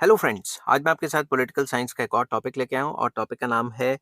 Hello friends, आज मैं आपके साथ पॉलिटिकल साइंस का एक और टॉपिक लेके आया हूँ और टॉपिक का नाम है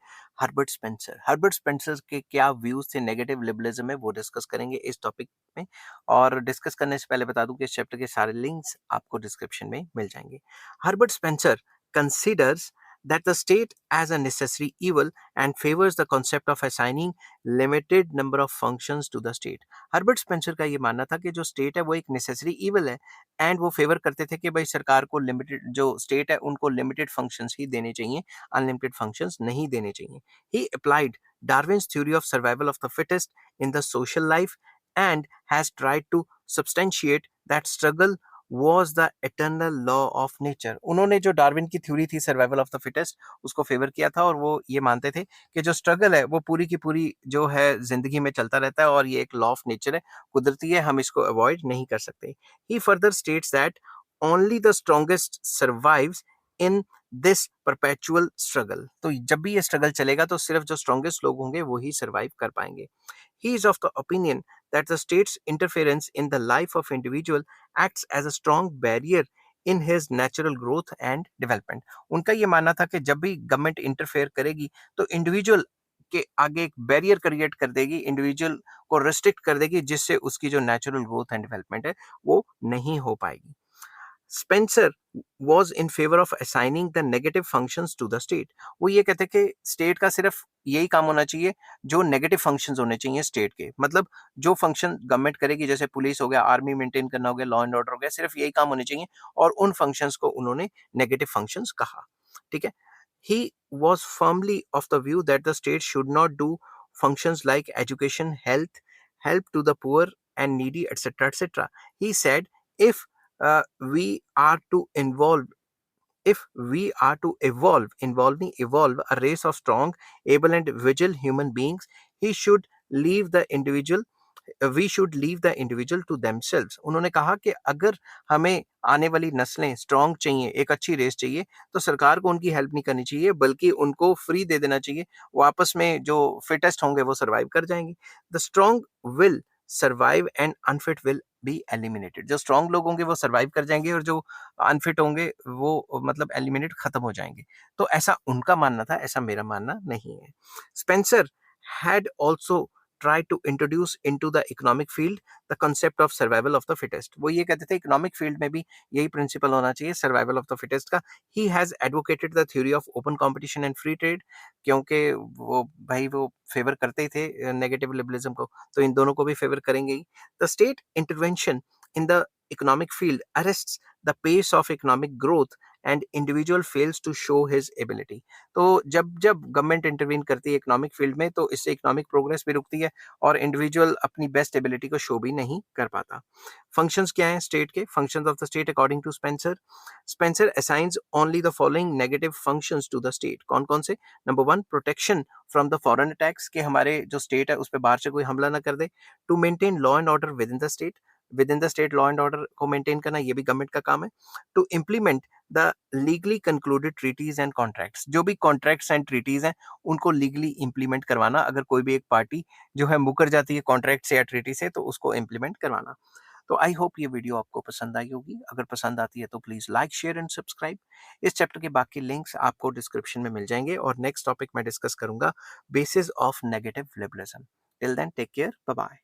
हर्बर्ट स्पेंसर। हर्बर्ट स्पेंसर के क्या व्यूज थे नेगेटिव लिबरलिज्म में, वो डिस्कस करेंगे इस टॉपिक में। और डिस्कस करने से पहले बता दूं कि इस चैप्टर के सारे लिंक्स आपको डिस्क्रिप्शन में मिल जाएंगे। Herbert Spencer considers that the state as a necessary evil and favors the concept of assigning limited number of functions to the state। Herbert Spencer का ये मानना था कि जो स्टेट है वो एक नेसेसरी इवल है एंड वो फेवर करते थे कि भाई सरकार को लिमिटेड, जो स्टेट है उनको लिमिटेड फंक्शंस ही देने चाहिए, अनलिमिटेड फंक्शंस नहीं देने चाहिए। He applied Darwin's theory of survival of the fittest in the social life and has tried to substantiate that struggle was the eternal law of nature। उन्होंने जो Darwin की theory थी survival of the fittest, उसको favour किया था और वो ये मानते थे कि जो स्ट्रगल है वो पूरी की पूरी जो है जिंदगी में चलता रहता है और ये एक लॉ ऑफ नेचर है, कुदरती है, हम इसको अवॉइड नहीं कर सकते। He further states that only the strongest survives in this perpetual struggle। तो जब भी ये स्ट्रगल चलेगा तो सिर्फ जो स्ट्रॉन्गेस्ट लोग होंगे वो ही सर्वाइव कर पाएंगे। He is of the opinion that the state's interference in the life of individual acts as a strong barrier in his natural growth and development। उनका ये मानना था कि जब भी गवर्नमेंट इंटरफेयर करेगी तो इंडिविजुअल के आगे एक बैरियर क्रिएट कर देगी, इंडिविजुअल को रेस्ट्रिक्ट कर देगी, जिससे उसकी जो नेचुरल ग्रोथ एंड डेवलपमेंट है वो नहीं हो पाएगी। Spencer was in favor of assigning the negative functions to the state। वो ये कहते कि स्टेट का सिर्फ यही काम होना चाहिए जो नेगेटिव फंक्शंस होने चाहिए स्टेट के, मतलब जो फंक्शन गवर्नमेंट करेगी, जैसे पुलिस हो गया, आर्मी मेंटेन करना हो गया, लॉ एंड ऑर्डर हो गया, सिर्फ यही काम होने चाहिए और उन फंक्शंस को उन्होंने नेगेटिव फंक्शंस कहा। ठीक है। He was firmly of the view that the state should not do functions like education, health, help to the poor and needy, etc., etc. He said, if uh, we are to involve if we are to evolve a race of strong, able and vigil human beings, he should leave the individual we should leave the individual to themselves. उन्होंने कहा कि अगर हमें आने वाली नस्लें strong चाहिए, एक अच्छी रेस चाहिए, तो सरकार को उनकी हेल्प नहीं करनी चाहिए, बल्कि उनको फ्री दे देना चाहिए। वो आपस में जो फिटेस्ट होंगे वो सर्वाइव कर जाएंगे। The strong will survive and unfit will be eliminated. जो स्ट्रांग लोग होंगे वो सर्वाइव कर जाएंगे और जो अनफिट होंगे वो मतलब एलिमिनेट खत्म हो जाएंगे। तो ऐसा उनका मानना था, ऐसा मेरा मानना नहीं है। Spencer had also tried to introduce into the economic field the concept of survival of the fittest। वो ये कहते थे इकोनॉमिक फील्ड में भी यही प्रिंसिपल होना चाहिए, सर्वाइवल ऑफ द फिटेस्ट का। He has advocated the theory of open competition and free trade, क्योंकि वो भाई वो फेवर करते ही थे नेगेटिव लिबरलिज्म को, तो इन दोनों को भी फेवर करेंगे ही। The state intervention in the economic field arrests the pace of economic growth and individual fails to show his ability. तो जब जब गवर्नमेंट इंटरवीन करती है इकोनॉमिक फील्ड में तो इससे इकोनॉमिक प्रोग्रेस भी रुकती है और इंडिविजुअल अपनी बेस्ट एबिलिटी को शो भी नहीं कर पाता। फंक्शंस क्या हैं स्टेट के? Functions of the state according to Spencer, Spencer assigns only the following negative functions to the state. कौन कौन से? Number 1, protection from the foreign attacks, के हमारे जो स्टेट है उस पर बाहर से कोई हमला ना कर दे। To maintain law and order within the state law and order को मेंटेन करना, ये भी गवर्नमेंट का काम है। To implement the legally concluded treaties and contracts, जो भी कॉन्ट्रैक्ट्स एंड ट्रीटीज हैं उनको लीगली इंप्लीमेंट करवाना। अगर कोई भी एक पार्टी जो है मुकर जाती है कॉन्ट्रैक्ट से या ट्रीटी से, तो उसको इंप्लीमेंट करवाना। तो आई होप ये वीडियो आपको पसंद आई होगी। अगर पसंद आती है तो please like, share and subscribe. इस चैप्टर के बाकी लिंक्स आपको डिस्क्रिप्शन में मिल जाएंगे और नेक्स्ट टॉपिक मैं डिस्कस करूंगा basis of negative liberalism. Till then take care, bye bye.